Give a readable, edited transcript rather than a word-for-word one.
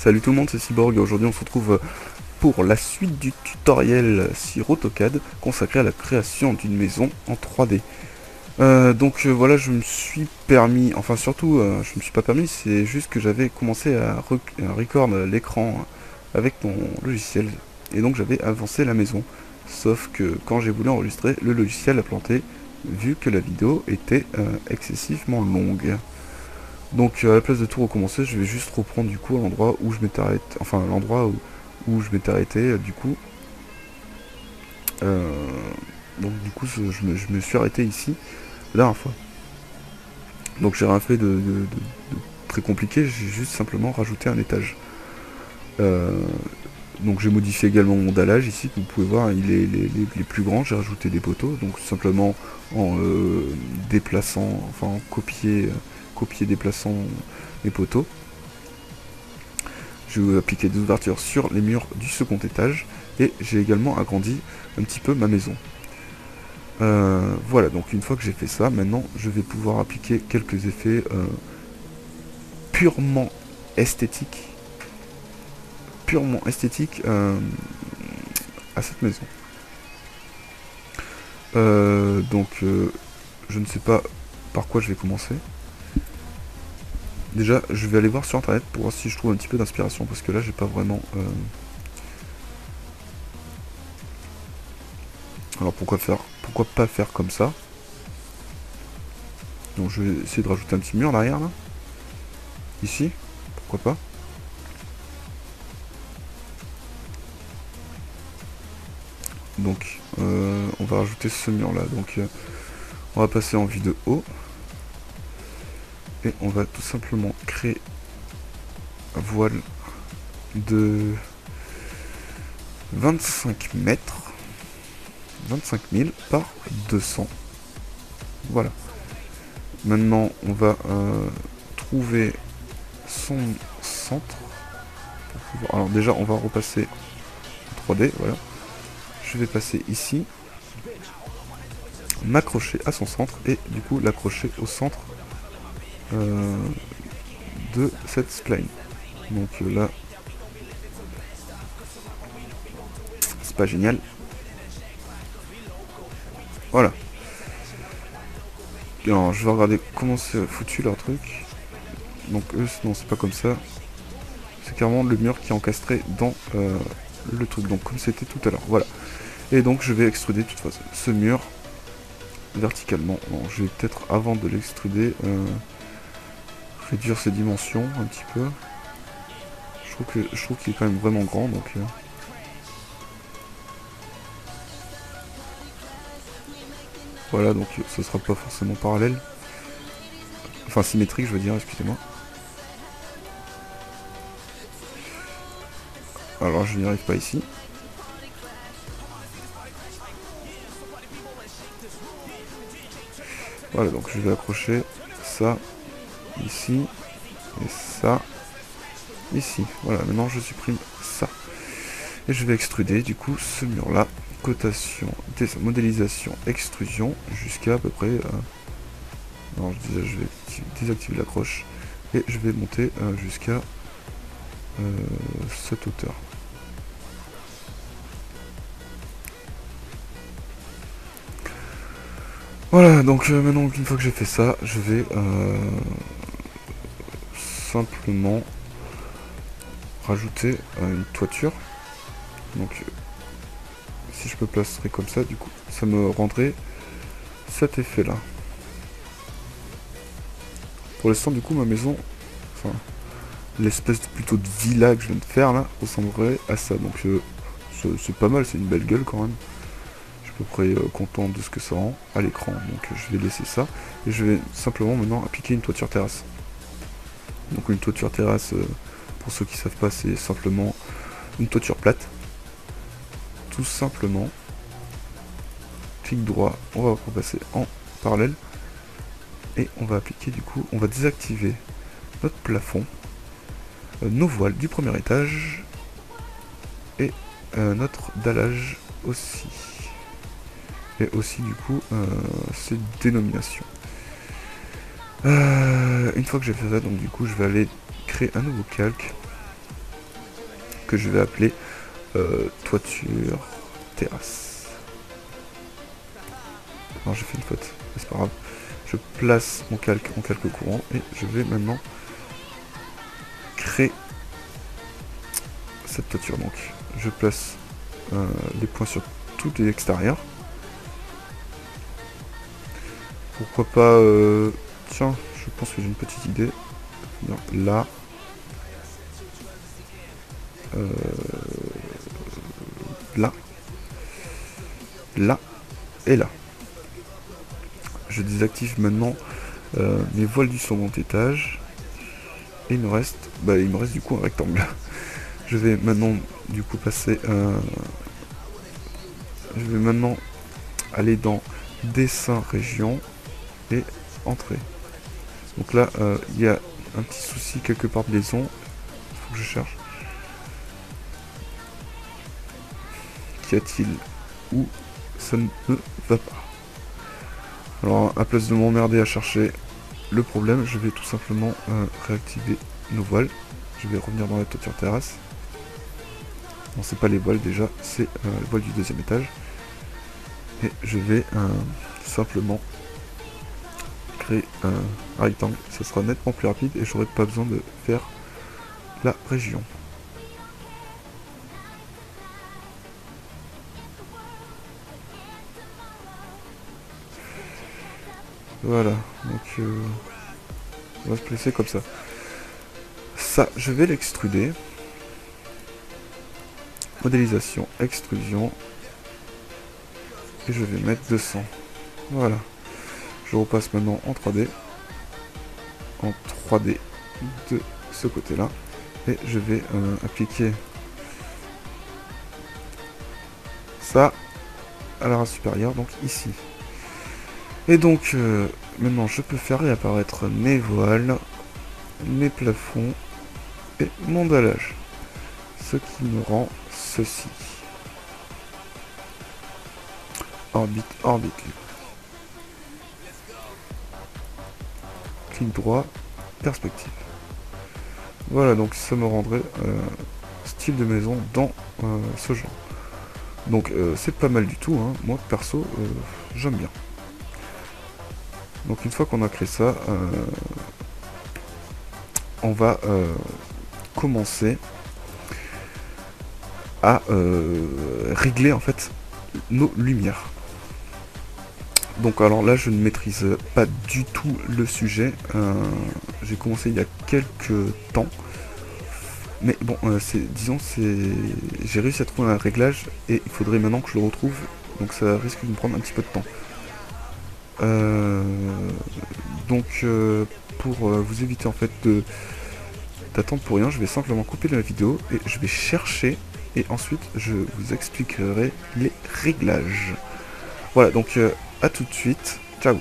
Salut tout le monde, c'est Cyborg et aujourd'hui on se retrouve pour la suite du tutoriel sur AutoCAD consacré à la création d'une maison en 3D. Voilà, je me suis permis, enfin surtout je me suis pas permis, c'est juste que j'avais commencé à record l'écran avec mon logiciel et donc j'avais avancé la maison. Sauf que quand j'ai voulu enregistrer, le logiciel a planté vu que la vidéo était excessivement longue. Donc à la place de tout recommencer, je vais juste reprendre du coup à l'endroit où je m'étais arrêté, enfin l'endroit où je m'étais arrêté du coup. Euh, donc du coup je me suis arrêté ici la dernière fois. Donc j'ai rien fait de très compliqué, j'ai juste simplement rajouté un étage. Euh, donc j'ai modifié également mon dallage ici, que vous pouvez voir, il est les plus grands, j'ai rajouté des poteaux, donc simplement en déplaçant, enfin en copier déplaçant les poteaux. Je vais appliquer des ouvertures sur les murs du second étage et j'ai également agrandi un petit peu ma maison. Voilà, donc une fois que j'ai fait ça, maintenant je vais pouvoir appliquer quelques effets purement esthétiques à cette maison. Je ne sais pas par quoi je vais commencer. Déjà, je vais aller voir sur internet pour voir si je trouve un petit peu d'inspiration, parce que là, j'ai pas vraiment... Alors pourquoi pas faire comme ça? Donc je vais essayer de rajouter un petit mur derrière, là. Ici, pourquoi pas. Donc, on va rajouter ce mur-là. Donc, on va passer en vue de haut. Et on va tout simplement créer un voile de 25 mètres. 25 000 par 200. Voilà. Maintenant, on va trouver son centre. Alors déjà, on va repasser en 3D. Voilà. Je vais passer ici, m'accrocher à son centre et du coup l'accrocher au centre de cette spline. Donc là, c'est pas génial. Voilà. Alors, je vais regarder comment c'est foutu leur truc. Donc eux, non, c'est pas comme ça. C'est carrément le mur qui est encastré dans le truc. Donc comme c'était tout à l'heure. Voilà. Et donc je vais extruder de toute façon ce mur verticalement. Bon, je vais peut-être avant de l'extruder réduire ses dimensions un petit peu. Je trouve qu'il est quand même vraiment grand, donc voilà, donc ce sera pas forcément parallèle. Enfin symétrique, je veux dire, excusez-moi. Alors je n'y arrive pas ici. Voilà, donc je vais accrocher ça ici et ça ici. Voilà, maintenant je supprime ça. Et je vais extruder du coup ce mur là. Cotation, modélisation, extrusion, jusqu'à à peu près... non, je vais désactiver l'accroche. Et je vais monter jusqu'à cette hauteur. Voilà, donc maintenant qu'une fois que j'ai fait ça, je vais simplement rajouter une toiture. Donc si je me placerais comme ça, du coup, ça me rendrait cet effet là. Pour l'instant, du coup, ma maison, enfin, l'espèce plutôt de villa que je viens de faire là, ressemblerait à ça. Donc c'est pas mal, c'est une belle gueule quand même. Je suis à peu près content de ce que ça rend à l'écran. Donc je vais laisser ça. Et je vais simplement maintenant appliquer une toiture terrasse. Donc une toiture terrasse, pour ceux qui savent pas, c'est simplement une toiture plate. Tout simplement. Clic droit, on va repasser en parallèle. Et on va appliquer du coup, on va désactiver notre plafond, nos voiles du premier étage et notre dallage aussi. Et aussi du coup ces dénominations. Une fois que j'ai fait ça, donc du coup je vais aller créer un nouveau calque. que je vais appeler toiture terrasse. Non, j'ai fait une faute, c'est pas grave. Je place mon calque en calque courant et je vais maintenant créer cette toiture. Donc je place les points sur tout l'extérieur. Pourquoi pas tiens, je pense que j'ai une petite idée. Là. Là. Là. Et là. Je désactive maintenant mes voiles du second étage. Et il me reste du coup un rectangle. Je vais maintenant du coup passer je vais maintenant aller dans dessin région et entrée. Donc là il y a un petit souci quelque part de liaison. Il faut que je cherche. Qu'y a-t-il? Où ça ne va pas? Alors à place de m'emmerder à chercher le problème, je vais tout simplement réactiver nos voiles. Je vais revenir dans la toiture terrasse. Non, c'est pas les voiles déjà, c'est les voiles du deuxième étage. Et je vais tout simplement créer un rectangle. Ça sera nettement plus rapide et j'aurai pas besoin de faire la région. Voilà, donc on va se placer comme ça. Ça, je vais l'extruder. Modélisation, extrusion. Et je vais mettre 200. Voilà. Je repasse maintenant en 3D. En 3D de ce côté-là. Et je vais appliquer ça à la race supérieure, donc ici. Et donc, maintenant, je peux faire réapparaître mes voiles, mes plafonds et mon dallage. Ce qui me rend ceci. Orbite, orbite. Clic droit, perspective. Voilà, donc ça me rendrait style de maison dans ce genre. Donc c'est pas mal du tout, hein. Moi perso, j'aime bien. Donc une fois qu'on a créé ça, on va commencer à régler en fait nos lumières. Donc alors là je ne maîtrise pas du tout le sujet, j'ai commencé il y a quelques temps, mais bon disons j'ai réussi à trouver un réglage et il faudrait maintenant que je le retrouve, donc ça risque de me prendre un petit peu de temps. Donc pour vous éviter en fait d'attendre pour rien, je vais simplement couper la vidéo et je vais chercher et ensuite je vous expliquerai les réglages. Voilà, donc à tout de suite, ciao.